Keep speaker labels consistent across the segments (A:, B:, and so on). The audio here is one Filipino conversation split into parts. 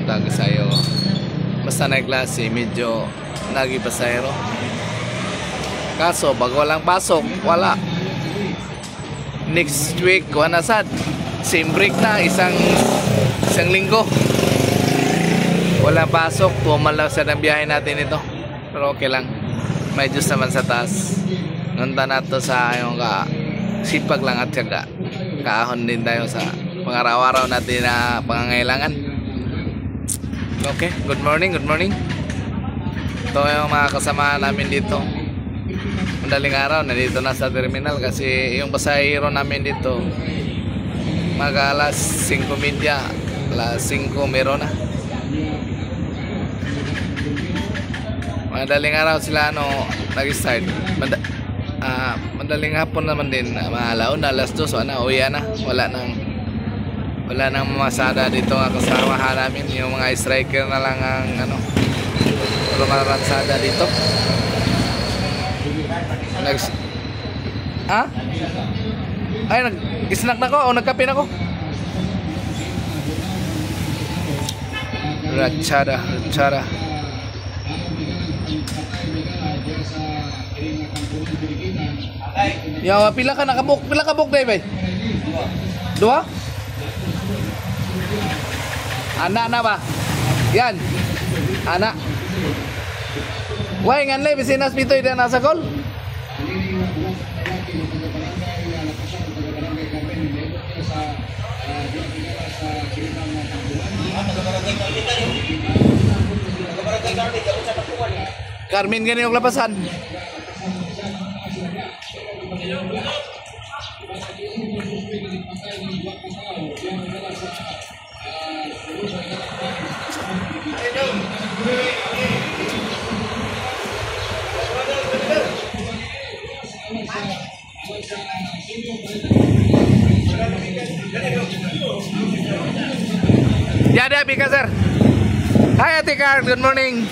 A: papuntang sa'yo. Basta na klase, medyo nagipasayro. Kaso, pag walang pasok, wala. Next week, wala sad. Same break na, isang linggo. Wala pasok, 2 man lang sa biyahe natin ito. Pero okay lang. May Diyos naman sa taas. Ngunta na to sa yung sipag lang at syaga. Kaahon din tayo sa pangaraw-araw natin na pangangailangan. Okay, good morning, good morning. Ito yung mga kasama namin dito. Madaling araw, nandito na sa terminal kasi yung pasahero namin dito mga alas 5:30, alas 5 meron na. Madaling araw sila nag-start. Madaling hapon naman din, alaon na, alas 2, uwi na. Wala nang masada dito nga kasamahan namin. Yung mga striker na lang ang lumaransada dito. Ay, nag-snack na ko o nagkape na ko. Rachada. Ya, pila ka nakabuk dai, bay? Dua? Anak na ba? Yan. Anak. Why nganlay bisinas pitoy dan nasa kol? Carmen gani yung lapasan. Ya ada Bika sir. Hai Atika, good morning.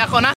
A: Ako na.